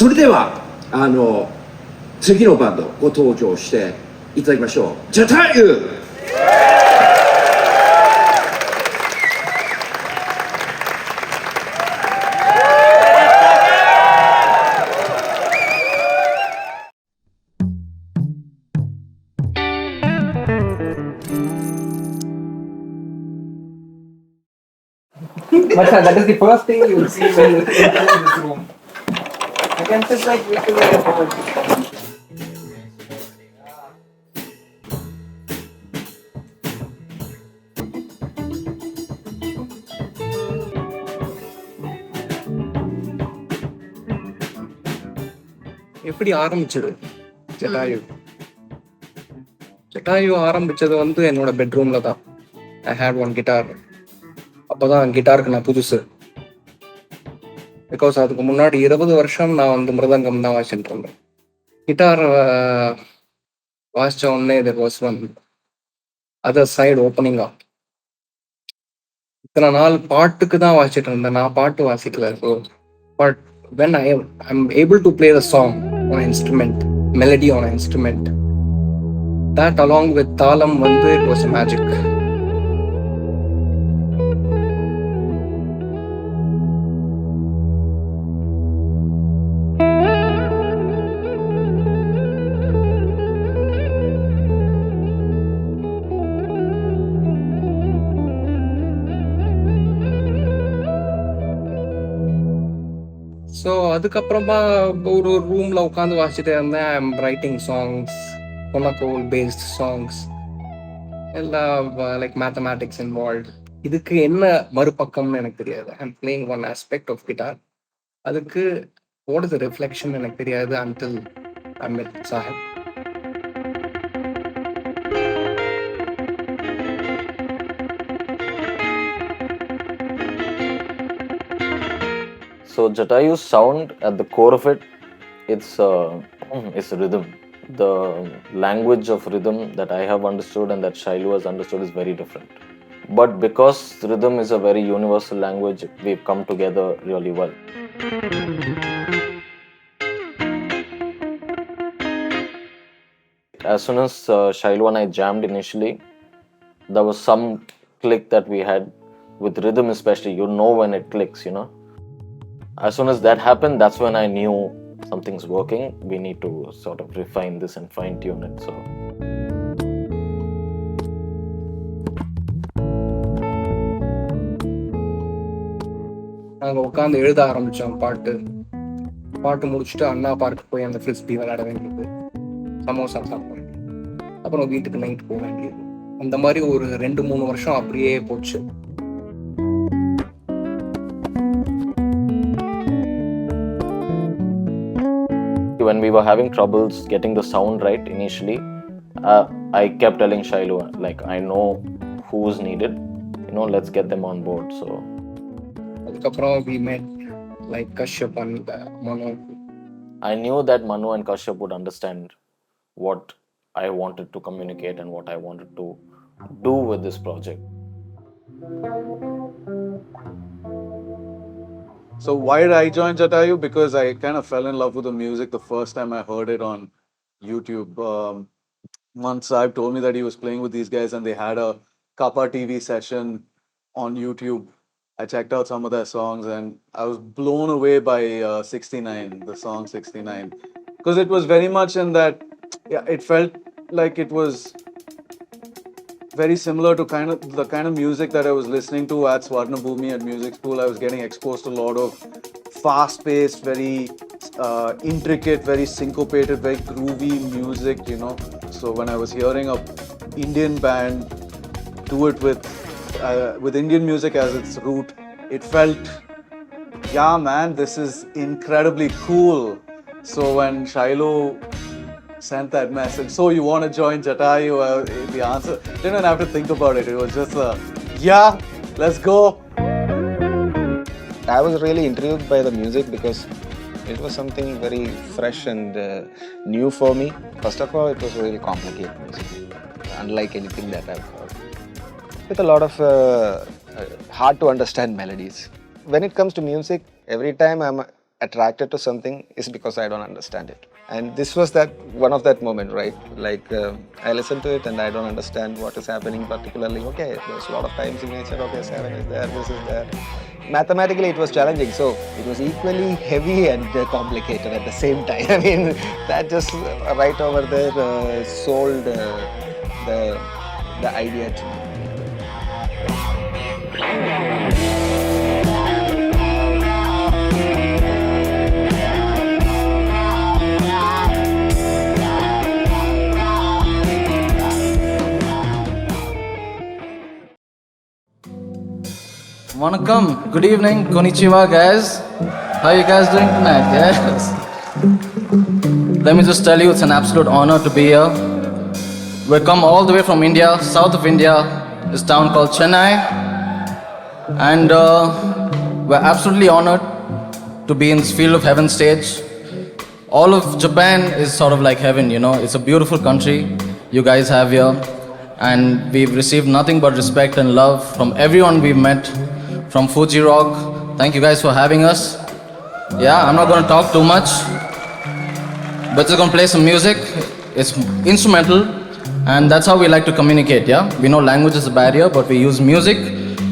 それでは次のバンドご登場していただきましょう。Jatayu。But that is the first thing you will see when you enter this room. I can sit like this is like a poetry. எப்படி ஆரம்பிச்சது ஜட்டாயு? ஜட்டாயு ஆரம்பிச்சது வந்து என்னோட பெட்ரூம்ல தான். ஐ had one guitar. அப்போதான் கிட்டாருக்கு நான் புதுசு. பிகாஸ் அதுக்கு முன்னாடி 20 வருஷம் நான் வந்து மிருதங்கம் தான் வாசிச்சுட்டு இருந்தேன். கிட்டார் வாசிச்ச உடனே there was one other side opening off. இத்தனை நாள் பாட்டுக்கு தான் வாசிச்சுட்டு இருந்தேன், நான் பாட்டு வாசிக்கல. So but when I'm able to play the song on an instrument, melody on an instrument, that along with thalam vandu, it was a magic. So அதுக்கப்புறமா ஒரு ரூமில் உட்காந்து வாசிச்சுட்டே இருந்தேன். I am writing songs, konnakol based songs, எல்லாம் like mathematics involve. இதுக்கு என்ன மறுபக்கம்னு எனக்கு தெரியாது. I am playing one aspect of guitar. அதுக்கு வாட் இஸ் த ரிஃப்ளெக்ஷன் எனக்கு தெரியாது அன்டில் ஐ மெட் Sahib. So Jatayu's sound, at the core of it, it's rhythm. The language of rhythm that I have understood and that Shailu has understood is very different. But because rhythm is a very universal language, we've come together really well. As soon as Shailu and I jammed initially, there was some click that we had with rhythm, especially. You know when it clicks, you know. As soon as that happened, that's when I knew something's working. We need to sort of refine this and fine tune it. So நாங்கள் உட்காந்து எழுத ஆரம்பித்தோம். பாட்டு முடிச்சுட்டு அண்ணா park போய் அந்த frisbee விளையாட வேண்டியது, சமோசா சாப்பிட வேண்டியது, அப்புறம் வீட்டுக்கு நைட் போக வேண்டியது. அந்த மாதிரி ஒரு 2-3 வருஷம் அப்படியே போச்சு. when we were having troubles getting the sound right initially, I kept telling Shailu, like, I know who's needed, you know, let's get them on board. So அதுக்கப்புறம் we met like Kashyap and Manu. I knew that Manu and Kashyap would understand what I wanted to communicate and what I wanted to do with this project. So why did I join Jatayu? Because I kind of fell in love with the music the first time I heard it on YouTube. Once Saib told me that he was playing with these guys and they had a Kappa TV session on YouTube. I checked out some of their songs and I was blown away by 69, the song 69. Because it was very much in that, yeah, it felt like it was very similar to the kind of music that I was listening to at Swarna Bhumi at music school. I was getting exposed to a lot of fast-paced, very intricate, very syncopated, very groovy music, you know. So when I was hearing a Indian band do it with Indian music as its root, it felt, yeah man, this is incredibly cool. So when Shiloh sent that message, so you want to join Jatayu, the answer, didn't even have to think about it. It was just yeah, let's go. I was really intrigued by the music because it was something very fresh and new for me. First of all, it was really complicated music, unlike anything that I've heard, with a lot of hard to understand melodies. When it comes to music, every time I'm attracted to something is because I don't understand it. And this was that one of that moment, right? Like I listen to it and I don't understand what is happening particularly. Okay, there's a lot of time signature. Okay, 7 is there, this is there. Mathematically, it was challenging. So it was equally heavy and complicated at the same time. I mean, that just right over there sold the idea to me. Vanakkam, good evening, konnichiwa guys. How you guys doing tonight? Yes. Let me just tell you, it's an absolute honor to be here. We've come all the way from India, south of India, this town called Chennai. And we're absolutely honored to be in this field of heaven stage. All of Japan is sort of like heaven, you know. It's a beautiful country you guys have here. And we've received nothing but respect and love from everyone we've met, from Fuji Rock. Thank you guys for having us. Yeah, I'm not going to talk too much, but just going to play some music. It's instrumental, and that's how we like to communicate, yeah? We know language is a barrier, but we use music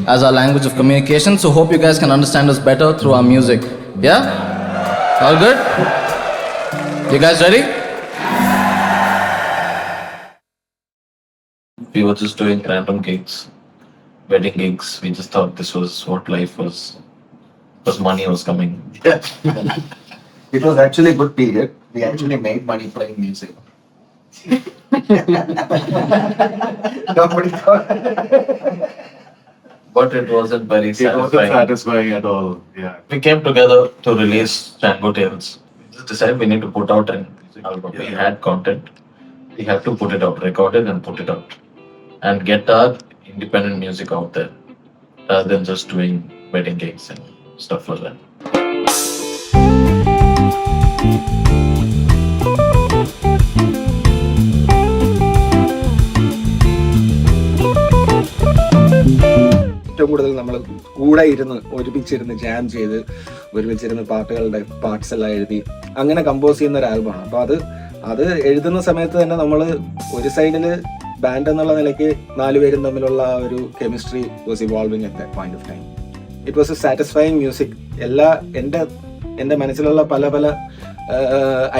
as our language of communication, so hope you guys can understand us better through our music. Yeah? All good? You guys ready? We were just doing random gigs, wedding gigs. We just thought this was what life was, because money was coming. It was actually a good period. We actually made money playing music. Nobody thought. But it wasn't very It wasn't satisfying. satisfying at all. Yeah. We came together to release Django Tales. We just decided we need to put out an album. We had content. We had to put it out, record it and put it out. And get our independent music out there, rather than just doing wedding gigs and stuff like that. ഏറ്റവും കൂടുതൽ നമ്മൾ കൂടെ ഇരുന്ന് ഒരുമിച്ചിരുന്ന് jam ചെയ്ത് ഒരുമിച്ചിരുന്ന് പാട്ടുകളുടെ parts എല്ലാം എഴുതി അങ്ങനെ കമ്പോസ് ചെയ്യുന്ന ഒരു ആൽബമാണ്. അപ്പോൾ അത് എഴുതുന്ന സമയത്ത് തന്നെ നമ്മൾ ഒരു സൈഡിൽ ബാൻഡ് എന്നുള്ള നിലയ്ക്ക് 4 പേരും തമ്മിലുള്ള ഒരു chemistry was evolving at that point of time. It was A satisfying music. എൻ്റെ മനസ്സിലുള്ള പല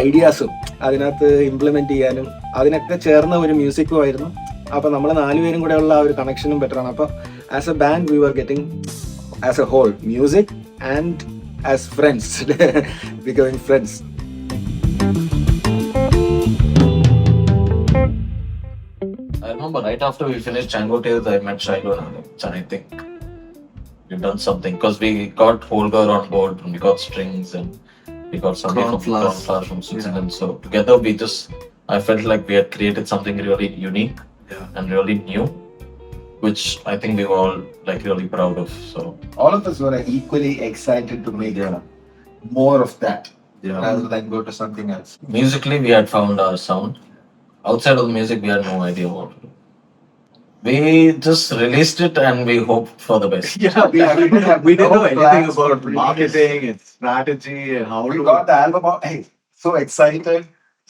ഐഡിയാസും അതിനകത്ത് ഇംപ്ലിമെന്റ് ചെയ്യാനും അതിനൊക്കെ ചേർന്ന ഒരു മ്യൂസിക്കും ആയിരുന്നു. അപ്പോൾ നമ്മൾ 4 പേരും കൂടെ ഉള്ള ആ ഒരു കണക്ഷനും ബെറ്ററാണ്. അപ്പോൾ as a band we were getting as a whole music and as friends becoming friends. I remember right after we finished Django Tales, I met Shiloh and Alex, and I think we've done something because we got Holger on board and we got strings and we got somebody from Cornflower from Switzerland. So together I felt like we had created something really unique and really new, which I think we were all like really proud of. So All of us were equally excited to make more of that rather than go to something else. musically, we had found our sound. Outside of the music, we had no idea what to do. We just released it and we hoped for the best. We didn't know anything plans for about marketing and strategy and how We to. got the album out. Hey, so excited.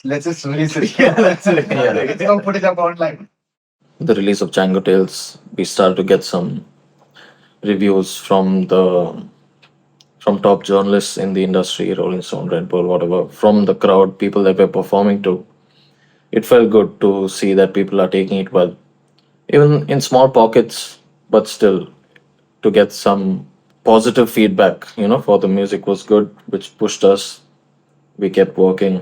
Let's just release it. That's it. Let's go put it up online. The release of Django Tales, we started to get some reviews from top journalists in the industry, Rolling Stone, Red Bull, whatever, from the crowd, people that we're performing to. It felt good to see that people are taking it well, even in small pockets, but still to get some positive feedback, for the music was good, which pushed us. We kept working.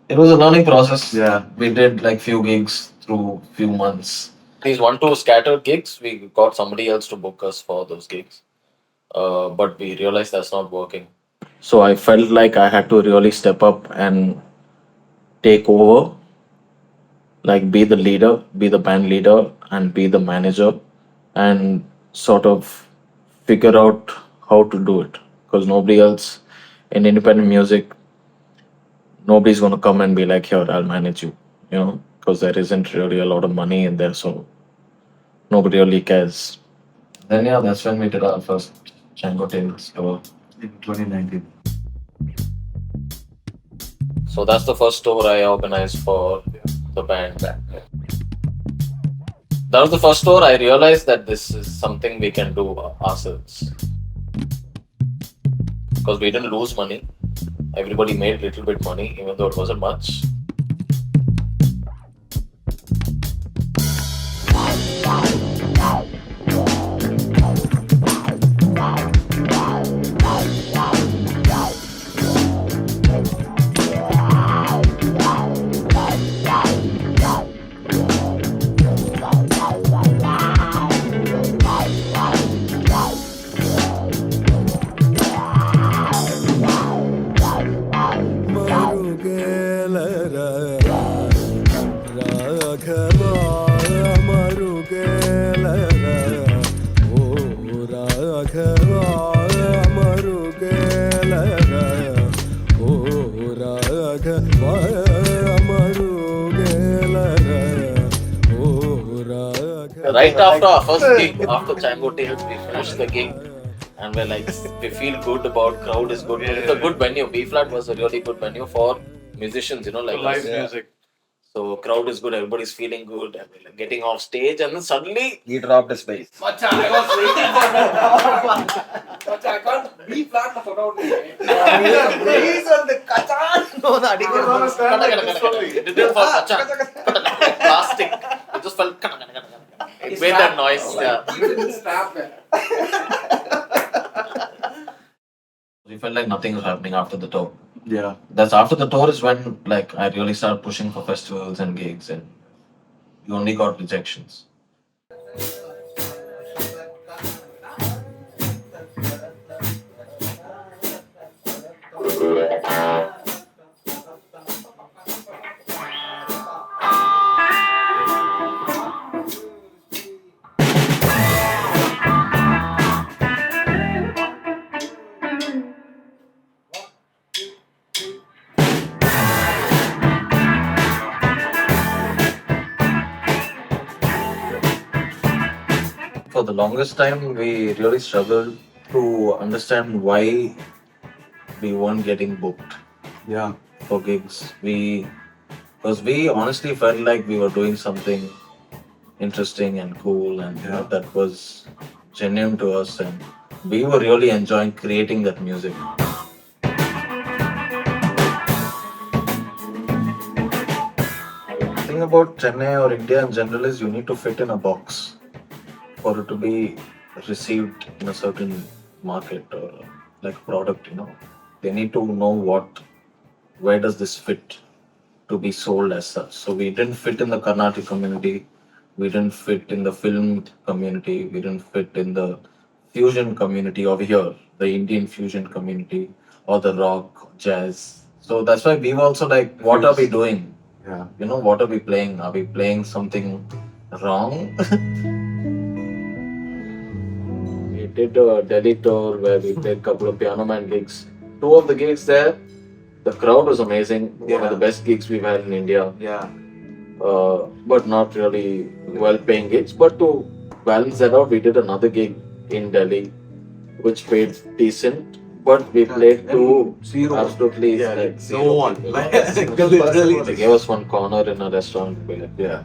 It was a learning process. Yeah. We did like few gigs through few months. These 1-2 scattered gigs, we got somebody else to book us for those gigs. But we realized that's not working. So I felt like I had to really step up and take over, like be the leader, be the band leader, and be the manager, and sort of figure out how to do it. Because nobody else in independent music, nobody's going to come and be like, here, I'll manage you, because there isn't really a lot of money in there, so nobody really cares. Then that's when we did our first Django Tales tour. in 2019. So that's the first tour I organized for the band. That was the first tour I realized that this is something we can do ourselves. Because we didn't lose money. Everybody made a little bit money, even though it wasn't much. Right after our first gig, after Chango Tales, we finished the gig and we're like, we feel good about crowd is good. It's a good venue. B flat was a really good venue for musicians, like Live us. music. So crowd is good, everybody's feeling good, and we're like getting off stage, and then suddenly He dropped his bass. Macha, I was waiting for that. Macha, I can't be flat the photo. He's on the kachan. No, the it didn't fall plastic. It just felt it made that noise. Yeah. You didn't snap it. We felt like nothing was happening after the tour. Yeah. That's after the tour is when I really started pushing for festivals and gigs, and you only got rejections. For the longest time, we really struggled to understand why we weren't getting booked Yeah. for gigs. Because we honestly felt like we were doing something interesting and cool, and that was genuine to us, and we were really enjoying creating that music. The thing about Chennai or India in general is you need to fit in a box for it to be received in a certain market or like product. They need to know where does this fit to be sold as such. So we didn't fit in the Carnatic community, we didn't fit in the film community, we didn't fit in the fusion community over here, the Indian fusion community or the rock, jazz. So that's why we were also like, what are we doing? Yeah. What are we playing? Are we playing something wrong? We did a Delhi tour where we played a couple of Piano Man gigs. Two of the gigs there, the crowd was amazing. One of the best gigs we've had in India. Yeah. But not really well-paying gigs. But to balance that out, we did another gig in Delhi, which paid decent. But we played to absolutely zero No one. people. Literally. They gave us one corner in a restaurant. We were like, yeah.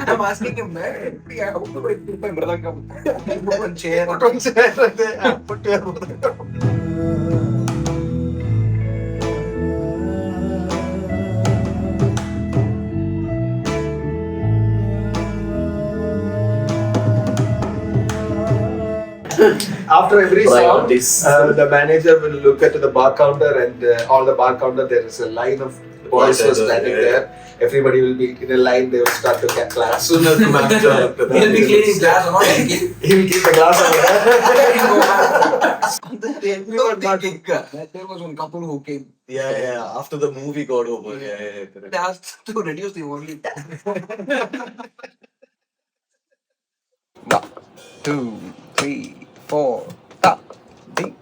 I'm asking him, man, how do I do my brother come? Put one chair. Put your After every song, Priorities. the manager will look at the bar counter, and on the bar counter there is a line of boys who are standing there. Everybody will be in a line. They will start to clap. As soon as the manager, He'll be cleaning glass or not. he will keep the glass on there. There was one couple who came. Yeah. After the movie got over. Yeah. They asked to reduce the volume. 1, 2, 3, 4. Ta, ti,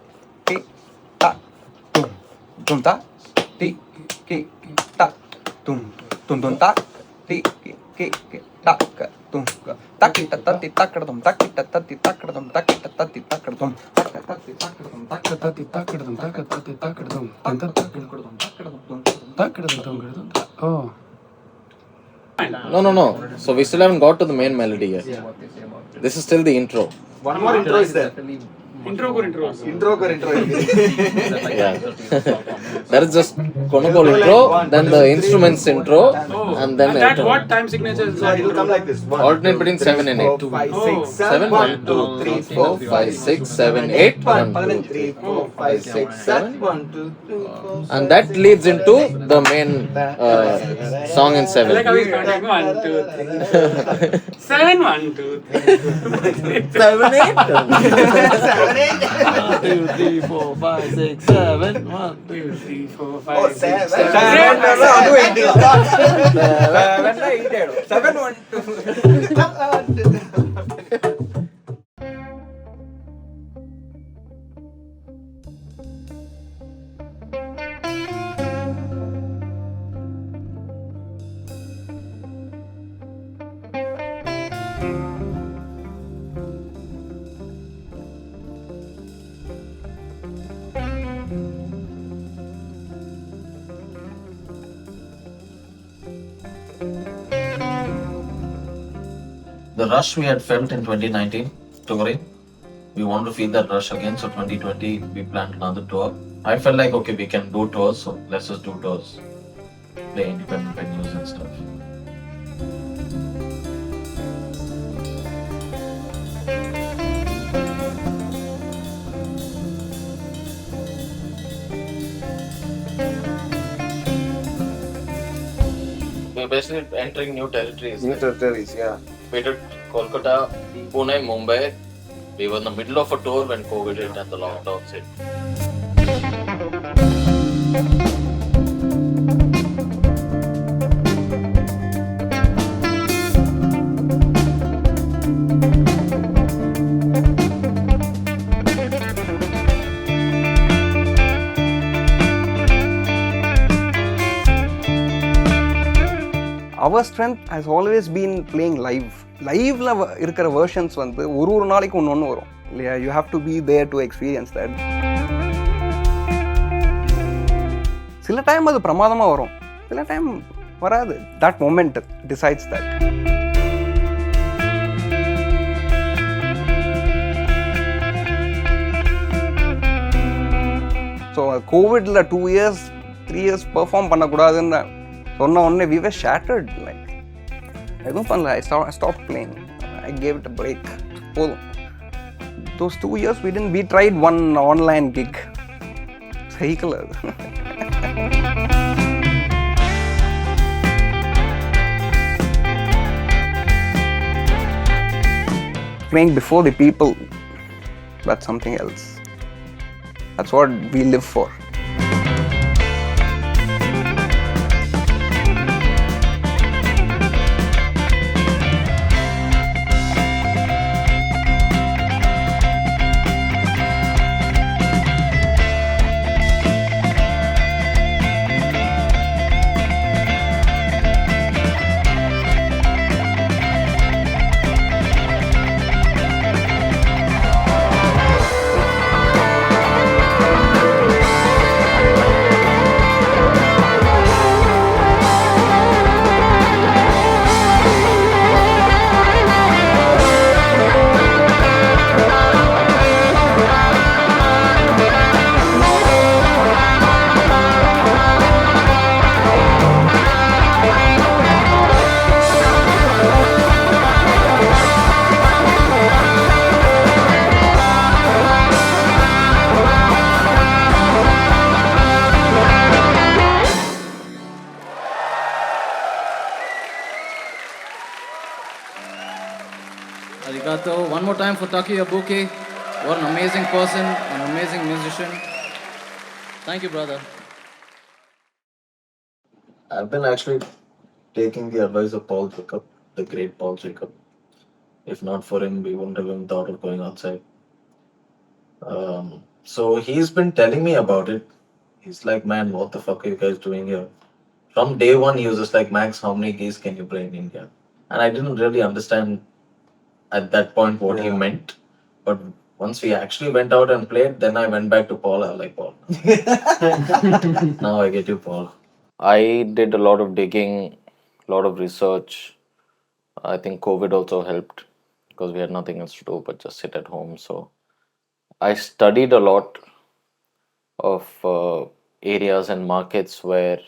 ti, ta, tum, tum ta, ti, ki, ta, tum, tum tum ta, ti, ki, ta, ka, tum, ka, takita tati takadum takita tati takadum takita tati takadum takita tati takadum takita tati takadum takita tati takadum takadum. Oh. No. So we still haven't got to the main melody yet. This is still the intro. One more intro is there. Intro ko intro. Yeah. That is just Konokol intro, then the instruments intro, and then That intro. what time signature is So it will come like this. Alternate between 7 and 8. 5, 6, 7, 1, 2, 3, 4, 5, 6, 7, 8, 1, 2, 3, 4, 5, 6, 7. 1, 2, 3, 4. And that leads into the main song in 7. like how he's counting 1, 2, 3. 7, 1, 2, 3. 7, 8. 2, 3, 4, 5, 6, 7. 1, 2, 3, 4, 5, 6, 7. 7 1 2. The rush we had felt in 2019 touring, we want to feel that rush again. So 2020 we planned another tour. I felt like okay, we can do tours, so let's just do tours, play independent venues and stuff. We're basically entering new territories. New territories, yeah. We did Kolkata, Pune, Mumbai. We were in the middle of a tour when COVID hit and the lockdowns hit. Our strength has always been playing live. லைவ்ல இருக்கிற versions வந்து ஒரு நாளைக்கு ஒன்று வரும் இல்லையா. You have to be there to experience that. சில time அது பிரமாதமாக வரும், சில டைம் வராது. That moment decides that. So கோவிட்ல 2 years 3 years பெர்ஃபார்ம் பண்ணக்கூடாதுன்னு சொன்ன உடனே we were shattered. லைக் எதுவும் பண்ணல. I stopped playing. I gave it a break. போதும். Those 2 years we tried one online gig. Cycle அது. Playing before the people, that's something else. That's what we live for. Arigato. One more time for Taki Abuki. What an amazing person, an amazing musician. Thank you, brother. I've been actually taking the advice of Paul Jacob, the great Paul Jacob. If not for him, we wouldn't have even thought of going outside. So he's been telling me about it. He's like, man, what the fuck are you guys doing here? From day one, he was just like, Max, how many gigs can you play in India? And I didn't really understand at that point what he meant. But once we actually went out and played, then I went back to Paul. I was like, Paul, now I get you, Paul. I did a lot of digging, a lot of research. I think COVID also helped because we had nothing else to do but just sit at home. So I studied a lot of areas and markets where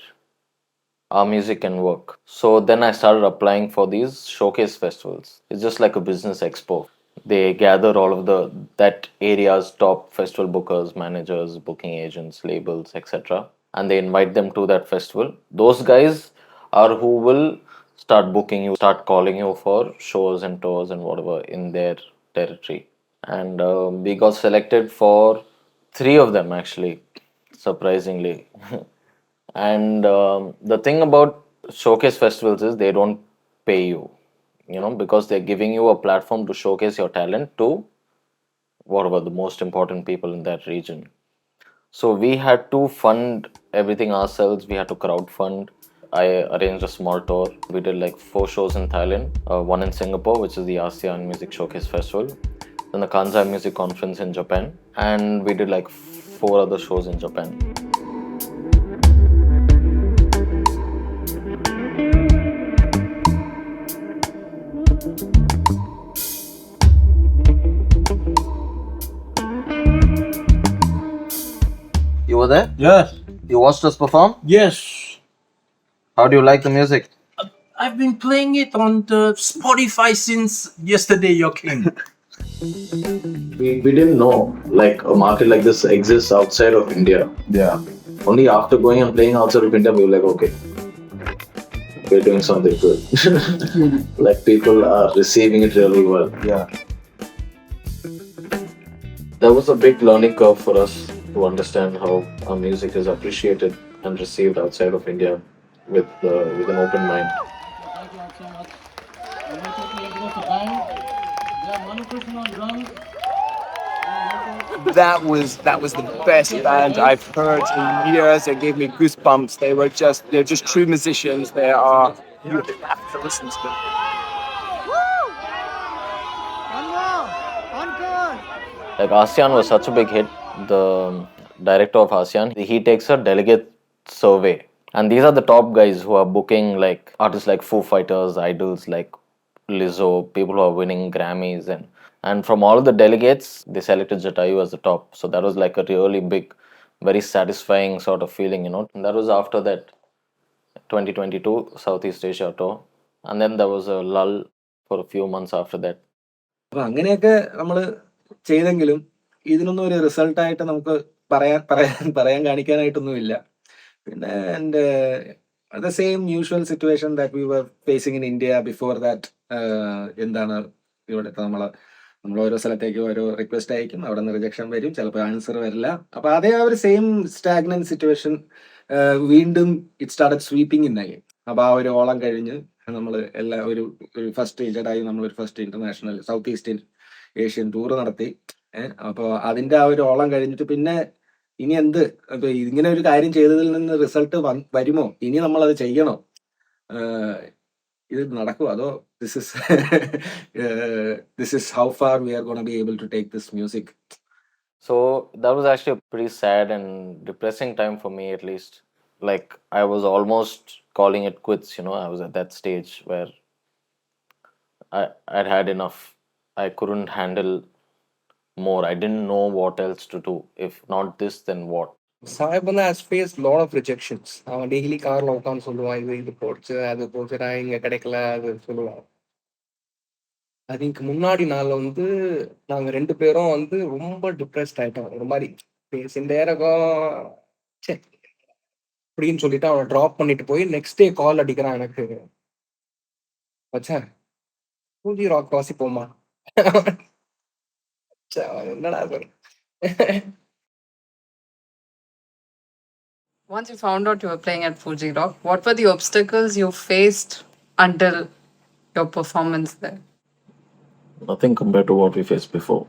our music can work. So then I started applying for these showcase festivals. It's just like a business expo. They gather all of the that area's top festival bookers, managers, booking agents, labels, etc. And they invite them to that festival. Those guys are who will start booking you, start calling you for shows and tours and whatever in their territory. And we got selected for three of them actually, surprisingly. And the thing about showcase festivals is they don't pay you, because they're giving you a platform to showcase your talent to whatever the most important people in that region. So we had to fund everything ourselves. We had to crowdfund. I arranged a small tour. We did like 4 shows in Thailand, one in Singapore, which is the ASEAN Music Showcase Festival, then the Kansai Music Conference in Japan, and we did like 4 other shows in Japan. You were there? Yes. You watched us perform? Yes. How do you like the music? I've been playing it on the Spotify since yesterday you came. We didn't know like a market like this exists outside of India. Yeah. Only after going and playing outside of India, we were like, okay, we're doing something good. Like people are receiving it really well. Yeah. That was a big learning curve for us to understand how our music is appreciated and received outside of India with an open mind. That was the best band I've heard in years. They gave me goosebumps. They're just true musicians. You have to listen to them. Like ASEAN was such a big hit. The director of ASEAN, he takes a delegate survey, and these are the top guys who are booking like artists like Foo Fighters, idols like Lizzo, people who are winning Grammys, and from all the delegates, they selected Jatayu as the top. So that was like a really big, very satisfying sort of feeling, And that was after that 2022 Southeast Asia tour, and then there was a lull for a few months after that. അപ്പൊ അങ്ങനെയൊക്കെ നമ്മൾ ചെയ്തെങ്കിലും ഇതിനൊന്നും ഒരു റിസൾട്ടായിട്ട് നമുക്ക് പറയാൻ കാണിക്കാനായിട്ടൊന്നുമില്ല. പിന്നെ and the same usual situation that we were facing in India before that. എന്താണ് ഇവിടെ നമ്മൾ ഓരോ സ്ഥലത്തേക്ക് ഓരോ റിക്വസ്റ്റ് അയക്കും, അവിടെ നിന്ന് റിജക്ഷൻ വരും, ചിലപ്പോൾ ആൻസർ വരില്ല. അപ്പൊ അതേ ആ ഒരു സെയിം സ്റ്റാഗ്നന്റ് സിറ്റുവേഷൻ വീണ്ടും it started sweeping in again. അപ്പൊ ആ ഒരു ഓളം കഴിഞ്ഞ് നമ്മൾ എല്ലാ ഒരു ഫസ്റ്റ് ജഡായി നമ്മളൊരു first international south east Asian tour നടത്തി. അപ്പോൾ അതിന്റെ ആ ഒരു ഓളം കഴിഞ്ഞിട്ട് പിന്നെ ഇനി എന്ത്, ഇപ്പൊ ഇങ്ങനെ ഒരു കാര്യം ചെയ്തതിൽ നിന്ന് റിസൾട്ട് വരുമോ, ഇനി നമ്മൾ അത് ചെയ്യണോ, ഇത് നടക്കുമോ, അതോ this is how far we are going to be able to take this music. So that was actually a pretty sad and depressing time for me, at least. Like I was almost calling it quits, I was at that stage where I'd had enough. I couldn't handle more. I didn't know what else to do. If not this, then what? Saibana has faced lot of rejections. அவன் daily கார்ல உட்காந்து சொல்லுவான், இது போச்சு அது போச்சுடா, இங்க கிடைக்கல, அது சொல்லுவான். அதுக்கு முன்னாடி நாள் வந்து நாங்க 2 பேரும் வந்து ரொம்ப டிப்ரெஸ்ட் ஆயிட்டோம். ஒரு மாதிரி பேசிட்டே இருக்கோம், ச்சே அப்படின்னு சொல்லிட்டு அவனை ட்ராப் பண்ணிட்டு போய் நெக்ஸ்ட் டே கால் அடிக்கிறான் எனக்கு, மச்சான் பூஜி ராக் வாசிப்போமா. என்னடா sir. Once you found out you were playing at Fuji Rock, what were the obstacles you faced until your performance there? Nothing compared to what we faced before.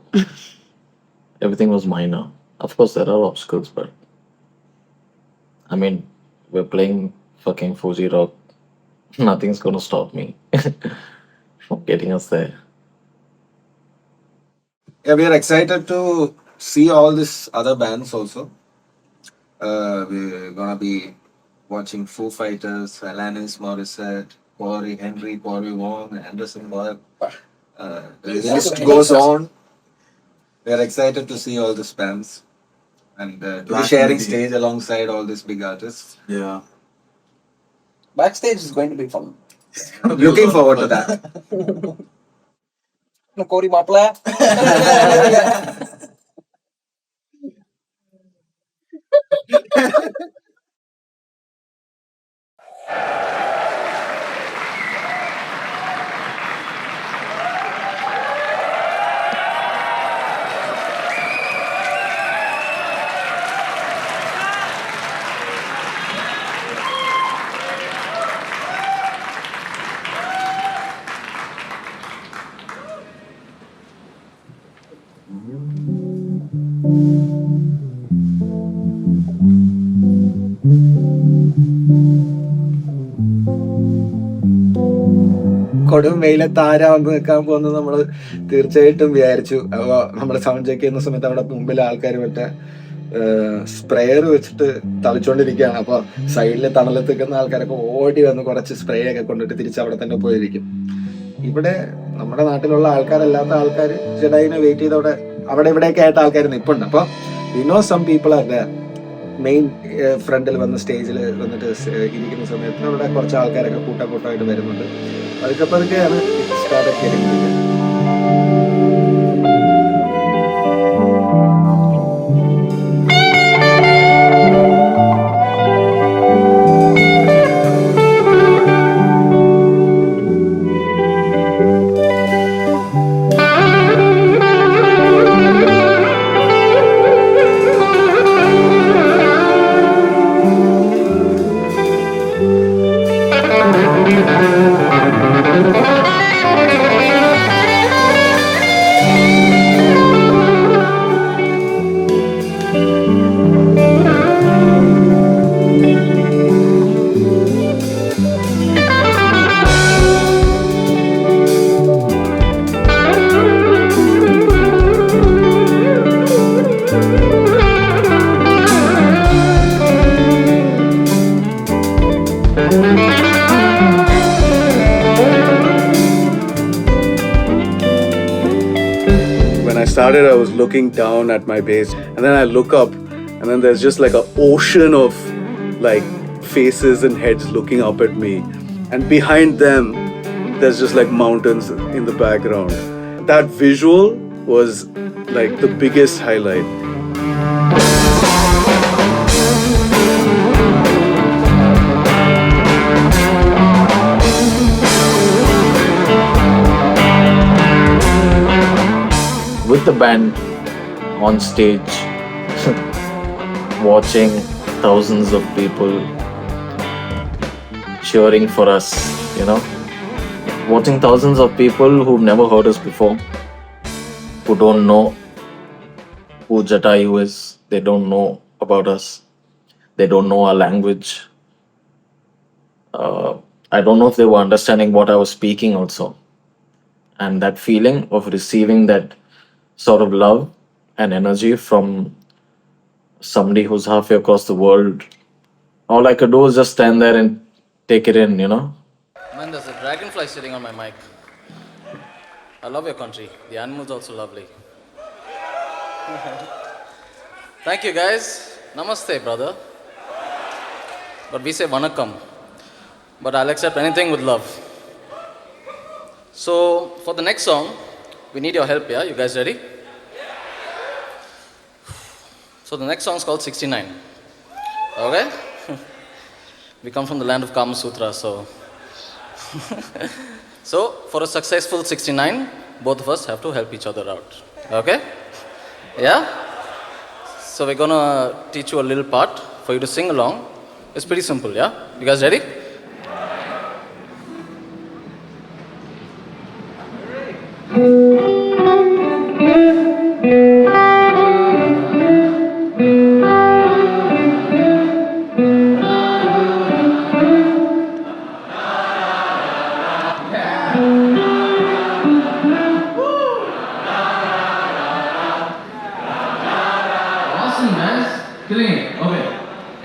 Everything was minor. Of course, there are obstacles, but I mean, we're playing fucking Fuji Rock. Nothing's gonna stop me from getting us there. Yeah, we are excited to see all these other bands also. We're gonna be watching Foo Fighters, Alanis Morissette, Corey Wong, Anderson Boyd. The list goes on. We are excited to see all these bands and to be sharing stage alongside all these big artists. Yeah. Backstage is going to be fun. Looking forward to that. Corey Mapla. കൊടും വെയിലത്ത് ആരാ വന്ന് നിൽക്കാൻ പോകുന്നത് നമ്മൾ തീർച്ചയായിട്ടും വിചാരിച്ചു. അപ്പോൾ നമ്മൾ സൗണ്ട് ചെക്ക് ചെയ്യുന്ന സമയത്ത് അവിടെ മുമ്പിൽ ആൾക്കാർ മറ്റേ സ്പ്രേയർ വെച്ചിട്ട് തളിച്ചുകൊണ്ടിരിക്കുകയാണ്. അപ്പോൾ സൈഡിൽ തണലത്ത് നിൽക്കുന്ന ആൾക്കാരൊക്കെ ഓടി വന്ന് കുറച്ച് സ്പ്രേ ഒക്കെ കൊണ്ടിട്ട് തിരിച്ച് അവിടെ തന്നെ പോയിരിക്കും. ഇവിടെ നമ്മുടെ നാട്ടിലുള്ള ആൾക്കാരല്ലാത്ത ആൾക്കാർ ജഡായിനെ വെയിറ്റ് ചെയ്ത് അവിടെ ഇവിടെയൊക്കെ ആയിട്ട് ആൾക്കാർ നിൽപ്പുണ്ട്. അപ്പോൾ we know some people are there. Main ഫ്രണ്ടിൽ വന്ന് സ്റ്റേജിൽ വന്നിട്ട് ഇരിക്കുന്ന സമയത്ത് അവിടെ കുറച്ച് ആൾക്കാരൊക്കെ കൂട്ടമായിട്ട് വരുന്നുണ്ട്. പതുക്കെയാണ് സ്റ്റാർട്ട് ചെയ്തിരിക്കുന്നത്. Started, I was looking down at my bass, and then I look up, and then there's just like an ocean of like faces and heads looking up at me, and behind them there's just like mountains in the background. That visual was like the biggest highlight. With the band on stage, watching thousands of people cheering for us, watching thousands of people who've never heard us before, who don't know who Jatayu is, they don't know about us, they don't know our language. I don't know if they were understanding what I was speaking also. And that feeling of receiving that sort of love and energy from somebody who's halfway across the world, all I could do is just stand there and take it in, Man, there's a dragonfly sitting on my mic. I love your country. The animals also lovely. Thank you, guys. Namaste, brother. But we say vanakkam. But I'll accept anything with love. So, for the next song, we need your help, yeah? You guys ready? So the next song is called 69. Okay? We come from the land of Kama Sutra, so... So, for a successful 69, both of us have to help each other out. Okay? Yeah? So we're gonna teach you a little part for you to sing along. It's pretty simple, yeah? You guys ready?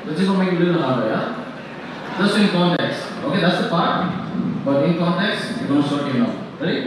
Which is gonna make it a little harder, yeah? Just in context. Okay, that's the part. But in context, you're gonna short it now. Ready?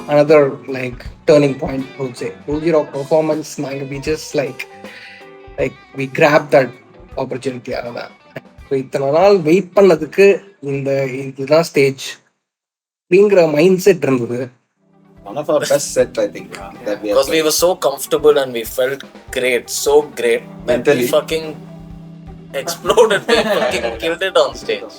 Another like turning point, I would say. Fuji Rock performance, we just like we grabbed that opportunity. இத்தனை நாள் wait பண்ணதுக்கு இதுதான் stage அப்படிங்கிற mind set இருந்தது. One of our best set, I think. That we Because we were so comfortable and we felt great, so great. Mentally. We fucking exploded. We fucking killed it on stage.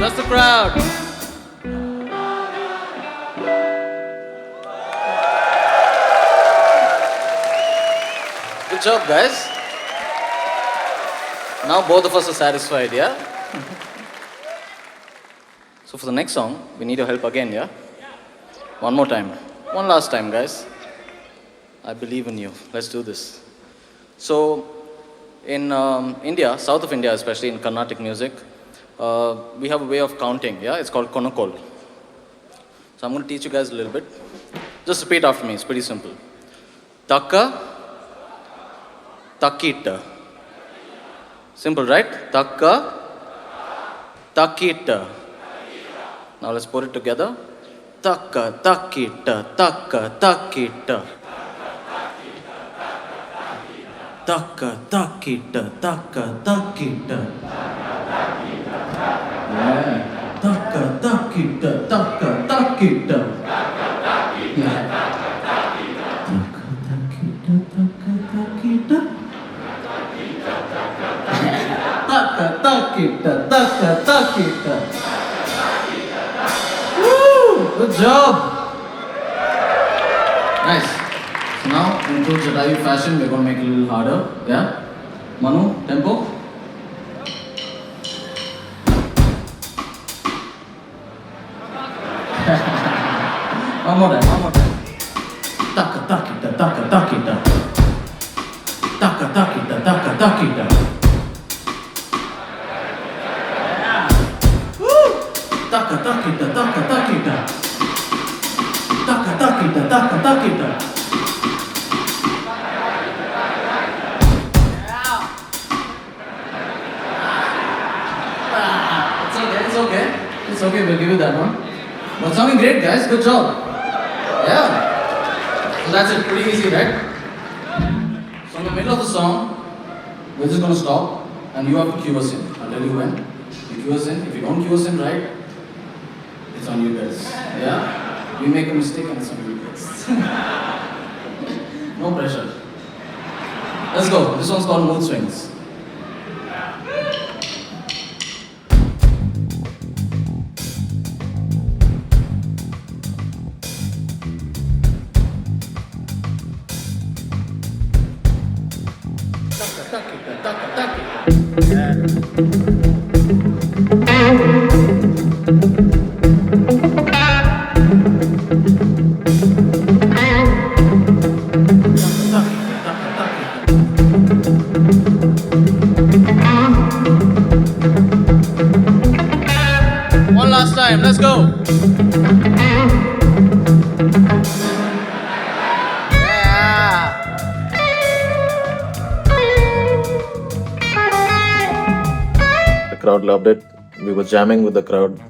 That's the crowd. Good job, guys. Now both of us are satisfied, yeah? So for the next song, we need your help again, yeah? One more time. One last time, guys. I believe in you. Let's do this. So, in India, south of India especially, in Carnatic music, we have a way of counting, yeah? It's called konokol. So I'm going to teach you guys a little bit. Just repeat after me, it's pretty simple. Taka, takita. Simple, right? Taka, takita. Now let's put it together. Taka, takita, taka, takita. Taka, takita, taka, takita. Yeah. Taka, takita, taka, takita. Yeah. Taka, takita, taka, takita. Taka, takita, taka, takita. Woo! Good job. Nice. So now, into Jatayu fashion, we're going to make it a little harder. Yeah? Manu, tempo. One more time. Taka, takita, taka, takita. Taka, takita, taka, takita. Woo! Taka, takita, taka, takita. Taka, takita, taka, takita. okay, we'll give you that one. But sounding great, guys. Good job. Yeah. So that's it. Pretty easy, right? So in the middle of the song, we're just gonna stop, and you have to cue us in. I'll tell you when. You cue us in. If you don't cue us in right, it's on you guys. Yeah. We make a mistake, and it's on you guys. No pressure. Let's go. This one's called Mood Swings. One last time, let's go. The crowd loved it. We were jamming with the crowd.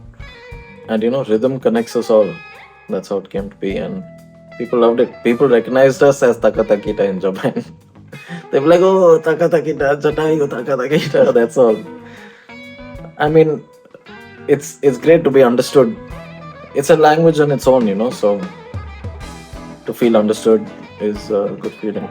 And rhythm connects us all. That's how it came to be. And people loved it. People recognized us as Taka Takita in Japan. They were like, oh, Taka Takita, Jatayu, Taka Takita. That's all. I mean, it's great to be understood. It's a language on its own, so to feel understood is a good feeling.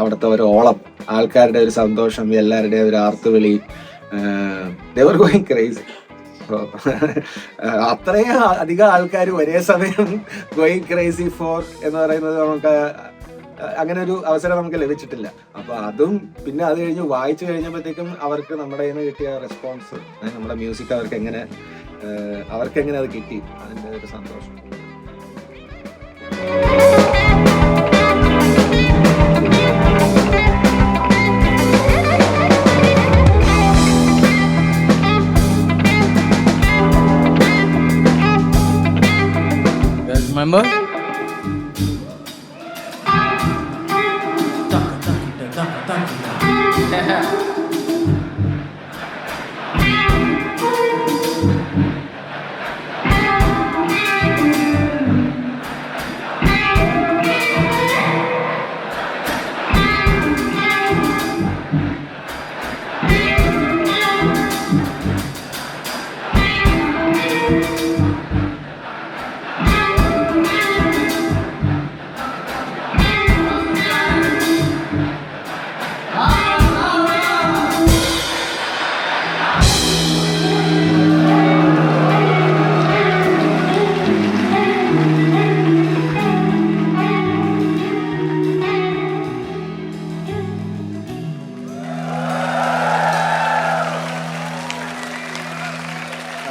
അവിടുത്തെ ഒരു ഓളം, ആൾക്കാരുടെ ഒരു സന്തോഷം, എല്ലാവരുടെയും ഒരു ആർത്തുവിളി, they were going crazy. അത്രയും അധികം ആൾക്കാർ ഒരേ സമയം ഗോയിങ് ക്രേസി ഫോർ എന്ന് പറയുന്നത് നമുക്ക് അങ്ങനെ ഒരു അവസരം നമുക്ക് ലഭിച്ചിട്ടില്ല. അപ്പൊ അതും പിന്നെ അത് കഴിഞ്ഞ് വായിച്ചു കഴിഞ്ഞപ്പോഴത്തേക്കും അവർക്ക് നമ്മുടെ കയ്യിൽ നിന്ന് കിട്ടിയ റെസ്പോൺസ്, നമ്മുടെ മ്യൂസിക് അവർക്ക് എങ്ങനെ അത് കിട്ടി, അതിൻ്റെ ഒരു സന്തോഷം. Remember?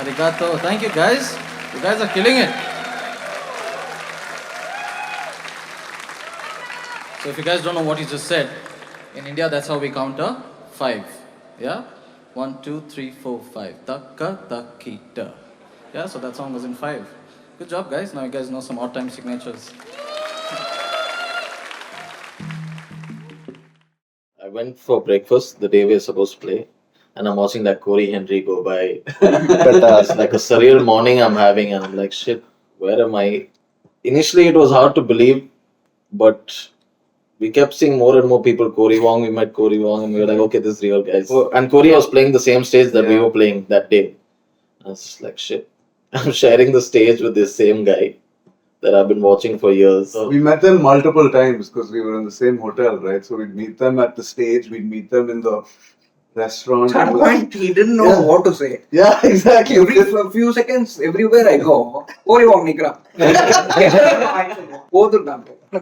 Arigato. Thank you guys. You guys are killing it. So if you guys don't know what he just said, in India that's how we counter 5. Yeah? 1, 2, 3, 4, 5. Taka takita. Yeah, so that song was in 5. Good job guys. Now you guys know some odd time signatures. I went for breakfast the day we were supposed to play, and I'm watching that Corey Henry go by. It's like a surreal morning I'm having, and I'm like, shit, where am I? Initially, it was hard to believe, but we kept seeing more and more people. Corey Wong, we met Corey Wong, and we were like, okay, this is real, guys. And Corey was playing the same stage that we were playing that day. I was just like, shit, I'm sharing the stage with this same guy that I've been watching for years. We met them multiple times because we were in the same hotel, right? So we'd meet them at the stage, we'd meet them in the restaurant. At that point, he didn't know what to say. Yeah, exactly. Every few seconds, everywhere I go, Corey Wong Nikra.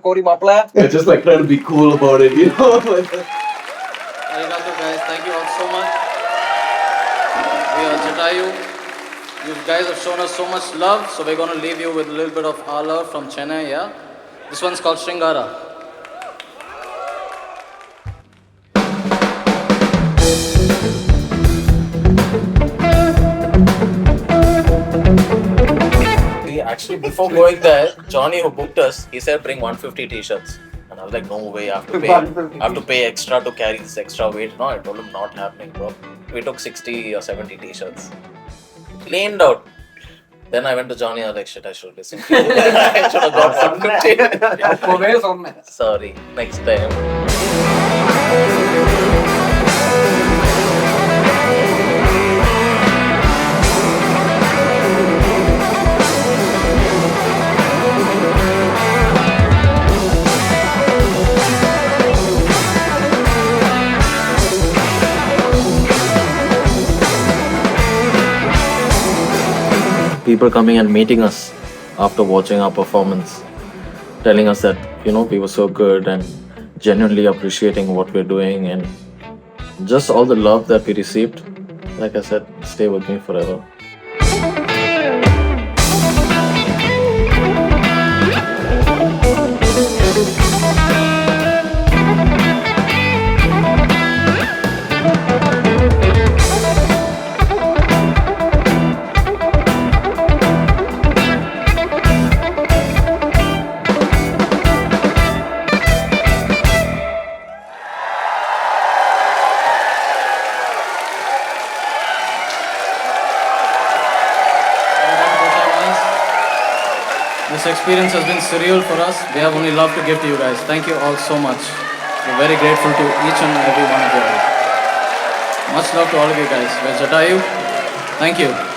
Corey Mapla. They're just like trying to be cool about it, Arigato guys. Thank you all so much. We are Jatayu. You guys have shown us so much love, so we're going to leave you with a little bit of our love from Chennai, yeah? This one's called Shringara. Actually, before going there, Johnny who booked us, he said bring 150 t-shirts. And I was like, no way, I have to pay. I have to pay extra to carry this extra weight. No, I told him not happening, bro. We took 60 or 70 t-shirts. Cleaned out. Then I went to Johnny, I was like, shit, I should listen to you. I should have got 150. Sorry, next time. People coming and meeting us after watching our performance, telling us that, we were so good and genuinely appreciating what we're doing and just all the love that we received. Like I said, stay with me forever. This experience has been surreal for us. We have only love to give to you guys. Thank you all so much. We're very grateful to each and every one of you all. Much love to all of you guys. We're Jatayu. Thank you.